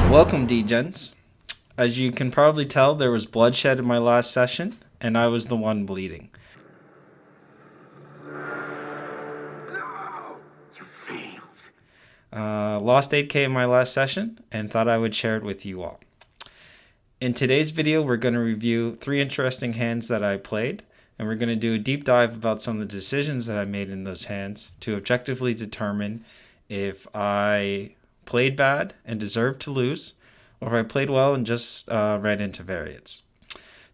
Welcome, D-Gents. As you can probably tell, there was bloodshed in my last session, and I was the one bleeding. No! You failed. Lost 8k in my last session, and thought I would share it with you all. In today's video, we're going to review 3 interesting hands that I played, and we're going to do a deep dive about some of the decisions that I made in those hands to objectively determine if I played bad and deserved to lose, or if I played well and just ran into variance.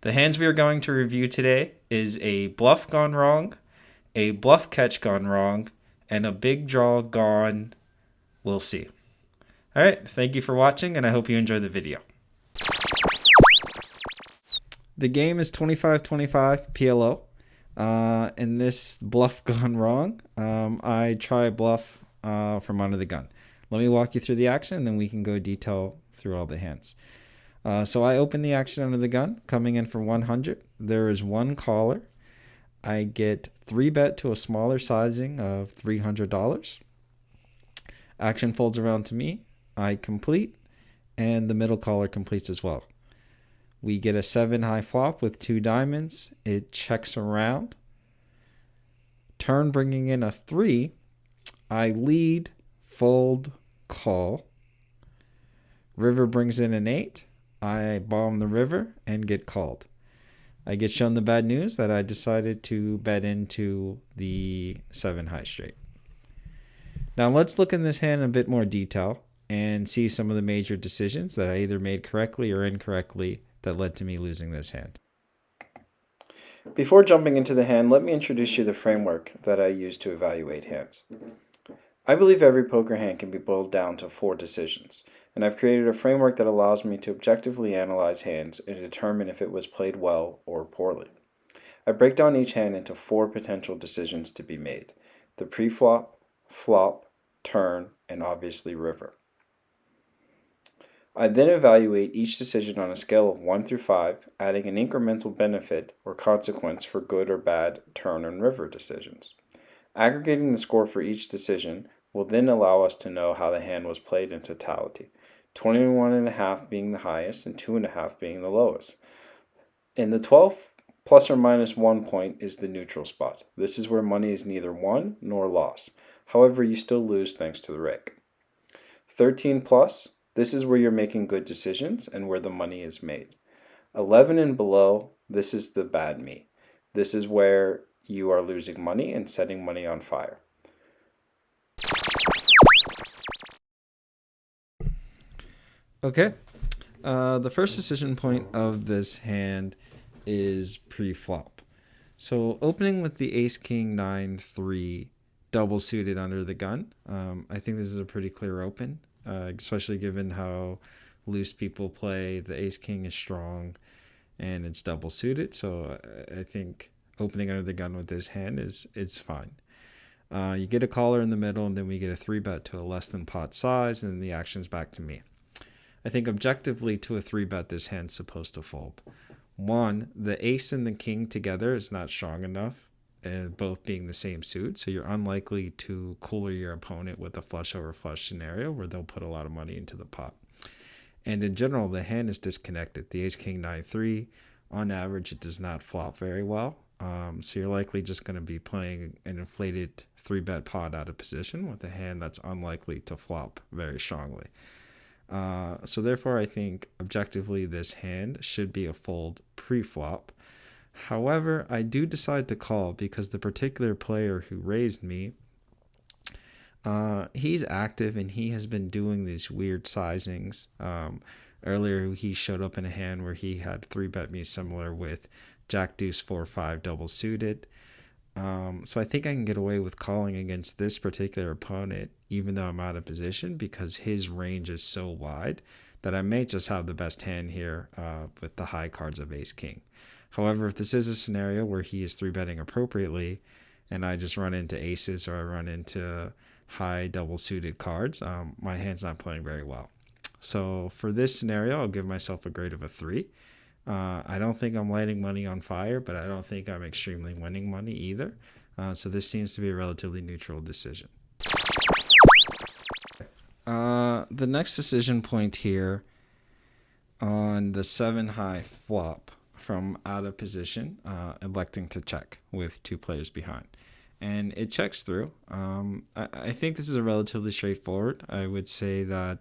The hands we are going to review today is a bluff gone wrong, a bluff catch gone wrong, and a big draw gone. We'll see. All right, thank you for watching, and I hope you enjoy the video. The game is 25-25 PLO. In this bluff gone wrong, I try bluff from under the gun. Let me walk you through the action, and then we can go detail through all the hands. So I open the action under the gun, coming in for 100. There is one caller. I get 3-bet to a smaller sizing of $300. Action folds around to me. I complete, and the middle caller completes as well. We get a 7 high flop with 2 diamonds. It checks around. Turn bringing in a 3. I lead, fold, call. River brings in an 8. I bomb the river and get called. I get shown the bad news that I decided to bet into the 7 high straight. Now let's look in this hand in a bit more detail and see some of the major decisions that I either made correctly or incorrectly that led to me losing this hand. Before jumping into the hand, let me introduce you to the framework that I use to evaluate hands. I believe every poker hand can be boiled down to 4 decisions, and I've created a framework that allows me to objectively analyze hands and determine if it was played well or poorly. I break down each hand into 4 potential decisions to be made: the pre-flop, flop, turn, and obviously river. I then evaluate each decision on a scale of 1 through 5, adding an incremental benefit or consequence for good or bad turn and river decisions. Aggregating the score for each decision will then allow us to know how the hand was played in totality, 21.5 being the highest and 2.5 being the lowest. In the 12 plus or minus 1 point is the neutral spot. This is where money is neither won nor lost. However, you still lose thanks to the rake. 13 plus, this is where you're making good decisions and where the money is made. 11 and below, this is the bad me. This is where you are losing money and setting money on fire. Okay, the first decision point of this hand is pre-flop. So opening with the ace king 9-3 double suited under the gun, I think this is a pretty clear open, especially given how loose people play. The ace king is strong and it's double suited, so I think opening under the gun with this hand is fine. You get a caller in the middle, and then we get a 3-bet to a less than pot size, and then the action's back to me. I think objectively to a 3-bet, this hand's supposed to fold. 1, the ace and the king together is not strong enough, both being the same suit, so you're unlikely to cooler your opponent with a flush over flush scenario where they'll put a lot of money into the pot. And in general, the hand is disconnected. The ace king 9-3, on average, it does not flop very well. So you're likely just going to be playing an inflated 3-bet pot out of position with a hand that's unlikely to flop very strongly. So therefore, I think objectively this hand should be a fold pre-flop. However, I do decide to call because the particular player who raised me, he's active and he has been doing these weird sizings. Earlier, he showed up in a hand where he had 3-bet me similar with Jack Deuce 4-5 double suited. So I think I can get away with calling against this particular opponent, even though I'm out of position, because his range is so wide that I may just have the best hand here with the high cards of ace king. However, if this is a scenario where he is 3-betting appropriately and I just run into aces or I run into high double suited cards, my hand's not playing very well. So for this scenario, I'll give myself a grade of a 3. I don't think I'm lighting money on fire, but I don't think I'm extremely winning money either. So this seems to be a relatively neutral decision. The next decision point here on the 7 high flop from out of position, electing to check with 2 players behind. And it checks through. I think this is a relatively straightforward. I would say that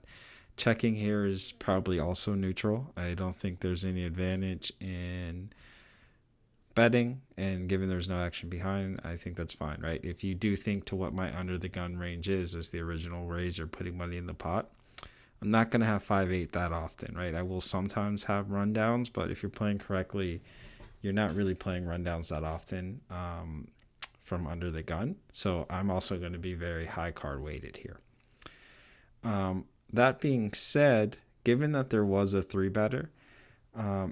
checking here is probably also neutral. I don't think there's any advantage in betting, and given there's no action behind, I think that's fine, right? If you do think to what my under the gun range is as the original raiser putting money in the pot, I'm not going to have 5-8 that often, right? I will sometimes have rundowns, but if you're playing correctly, you're not really playing rundowns that often from under the gun. So I'm also going to be very high card weighted here. That being said, given that there was a 3-better,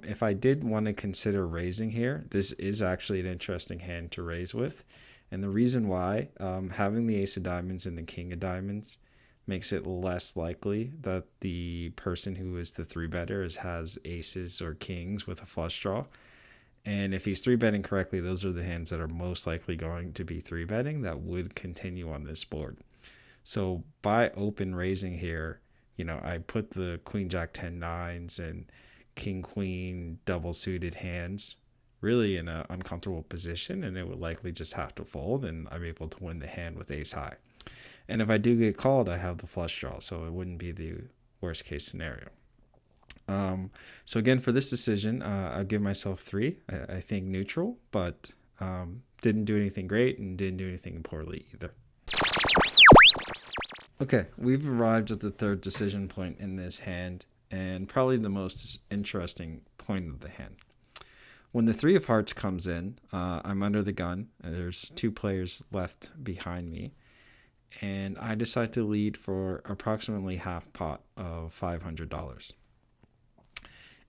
if I did want to consider raising here, this is actually an interesting hand to raise with. And the reason why, having the ace of diamonds and the king of diamonds makes it less likely that the person who is the 3-better has aces or kings with a flush draw. And if he's 3-betting correctly, those are the hands that are most likely going to be 3-betting that would continue on this board. So by open raising here, I put the queen, jack, 10, 9s and king, queen, double suited hands really in an uncomfortable position, and it would likely just have to fold, and I'm able to win the hand with ace high. And if I do get called, I have the flush draw, so it wouldn't be the worst case scenario. So again, for this decision, I'll give myself 3. I think neutral, but didn't do anything great and didn't do anything poorly either. Okay, we've arrived at the 3rd decision point in this hand, and probably the most interesting point of the hand. When the 3 of hearts comes in, I'm under the gun. There's 2 players left behind me, and I decide to lead for approximately half pot of $500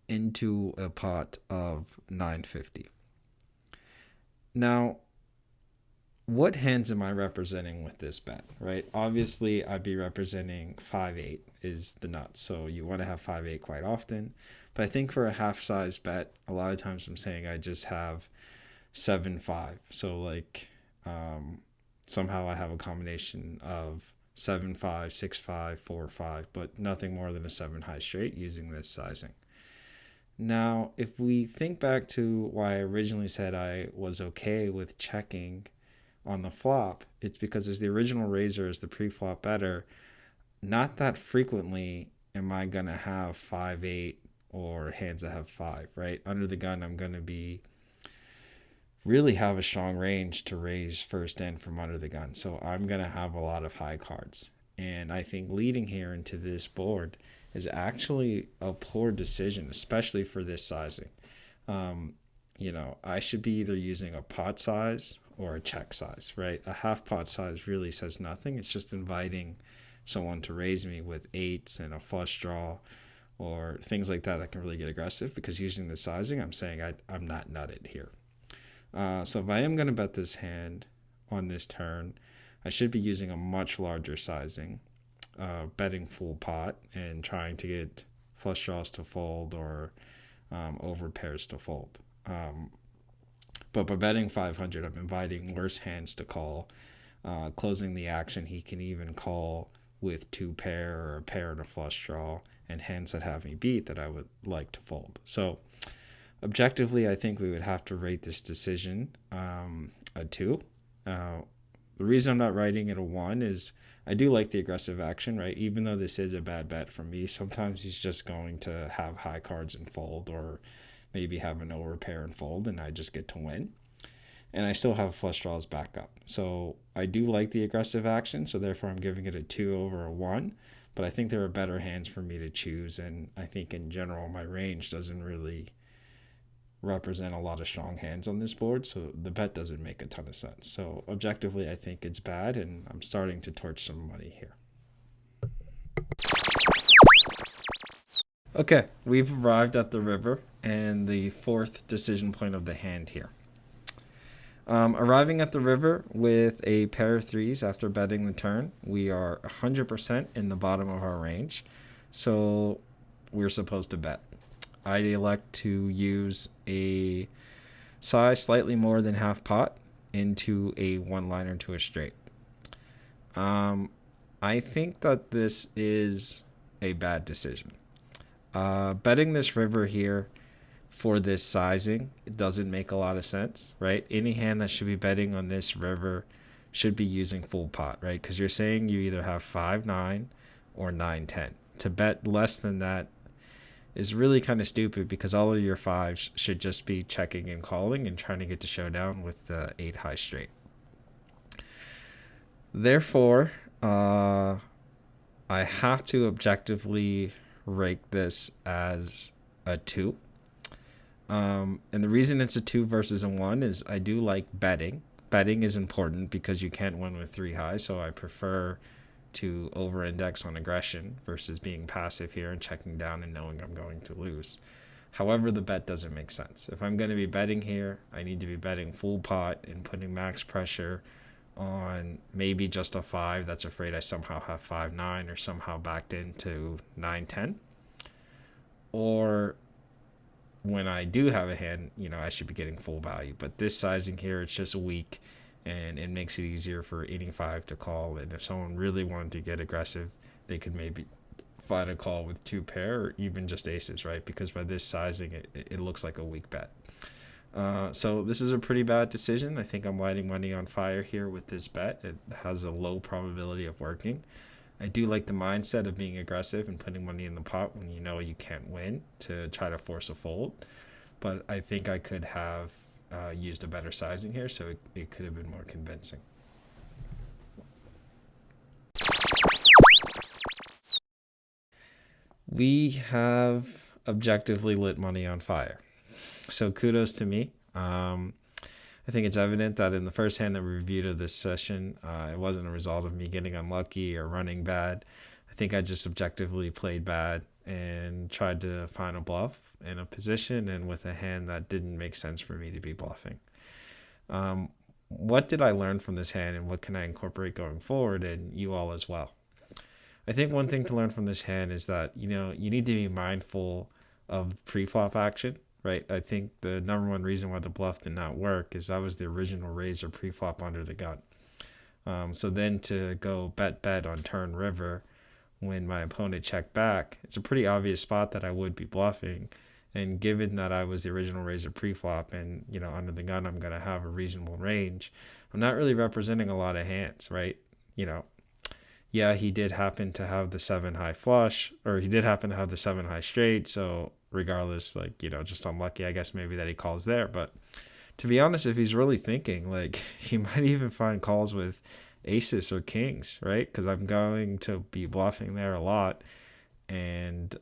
into a pot of $950. Now, what hands am I representing with this bet, right? Obviously, I'd be representing 5-8 is the nuts, so you want to have 5-8 quite often. But I think for a half-size bet, a lot of times I'm saying I just have 7-5. So somehow I have a combination of 7-5, 6-5, 4-5, but nothing more than a 7 high straight using this sizing. Now, if we think back to why I originally said I was okay with checking on the flop, it's because as the original raiser is the pre-flop better, not that frequently am I going to have 5-8 or hands that have 5, right? Under the gun, I'm going to be really have a strong range to raise first end from under the gun. So I'm going to have a lot of high cards. And I think leading here into this board is actually a poor decision, especially for this sizing. I should be either using a pot size or a check size, right? A half pot size really says nothing. It's just inviting someone to raise me with 8s and a flush draw or things like that can really get aggressive, because using the sizing, I'm saying I'm not nutted here. So if I am going to bet this hand on this turn, I should be using a much larger sizing, betting full pot and trying to get flush draws to fold or over pairs to fold. But by betting 500, I'm inviting worse hands to call. Closing the action, he can even call with 2 pair or a pair and a flush draw, and hands that have me beat that I would like to fold. So objectively, I think we would have to rate this decision a 2. The reason I'm not writing it a 1 is I do like the aggressive action, right? Even though this is a bad bet from me, sometimes he's just going to have high cards and fold, or maybe have an over pair and fold, and I just get to win. And I still have flush draws back up. So I do like the aggressive action, so therefore I'm giving it a 2 over a 1. But I think there are better hands for me to choose, and I think in general my range doesn't really represent a lot of strong hands on this board, so the bet doesn't make a ton of sense. So objectively, I think it's bad, and I'm starting to torch some money here. Okay, we've arrived at the river and the 4th decision point of the hand here. Arriving at the river with a pair of 3s after betting the turn, we are 100% in the bottom of our range, so we're supposed to bet. I elect to use a size slightly more than half pot into a 1-liner to a straight. I think that this is a bad decision. Betting this river here for this sizing, it doesn't make a lot of sense, right? Any hand that should be betting on this river should be using full pot, right? Because you're saying you either have 5-9 or 9-10. To bet less than that is really kind of stupid because all of your fives should just be checking and calling and trying to get to showdown with the 8 high straight. Therefore, I have to objectively rate this as a 2. And the reason it's a 2 versus a 1 is I do like betting. Betting is important because you can't win with 3 high, so I prefer to over-index on aggression versus being passive here and checking down and knowing I'm going to lose. However, the bet doesn't make sense. If I'm going to be betting here, I need to be betting full pot and putting max pressure on maybe just a 5 that's afraid I somehow have 5-9 or somehow backed into 9-10. Or when I do have a hand, I should be getting full value. But this sizing here, it's just weak, and it makes it easier for any 5 to call. And if someone really wanted to get aggressive, they could maybe find a call with 2 pair or even just aces, right? Because by this sizing, it looks like a weak bet. So this is a pretty bad decision. I think I'm lighting money on fire here with this bet. It has a low probability of working. I do like the mindset of being aggressive and putting money in the pot when you know you can't win to try to force a fold. But I think I could have used a better sizing here, so it could have been more convincing. We have objectively lit money on fire. So kudos to me. I think it's evident that in the first hand that we reviewed of this session, it wasn't a result of me getting unlucky or running bad. I think I just objectively played bad and tried to find a bluff in a position and with a hand that didn't make sense for me to be bluffing. What did I learn from this hand and what can I incorporate going forward, and you all as well? I think one thing to learn from this hand is that, you need to be mindful of pre-flop action, right? I think the number one reason why the bluff did not work is that was the original razor pre-flop under the gun. So then to go bet on turn river when my opponent checked back, it's a pretty obvious spot that I would be bluffing. And given that I was the original razor pre-flop and, under the gun, I'm going to have a reasonable range, I'm not really representing a lot of hands, right? Yeah, he did happen to have the 7 high flush, or he did happen to have the 7 high straight. So regardless, just unlucky, I guess maybe that he calls there. But to be honest, if he's really thinking, he might even find calls with aces or kings, right? Because I'm going to be bluffing there a lot. And,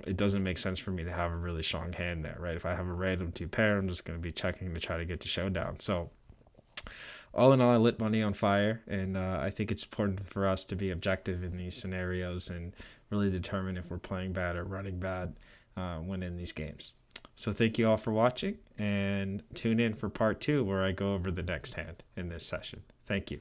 it doesn't make sense for me to have a really strong hand there, right? If I have a random 2 pair, I'm just going to be checking to try to get to showdown. So all in all, I lit money on fire, and I think it's important for us to be objective in these scenarios and really determine if we're playing bad or running bad when in these games. So thank you all for watching, and tune in for part 2 where I go over the next hand in this session. Thank you.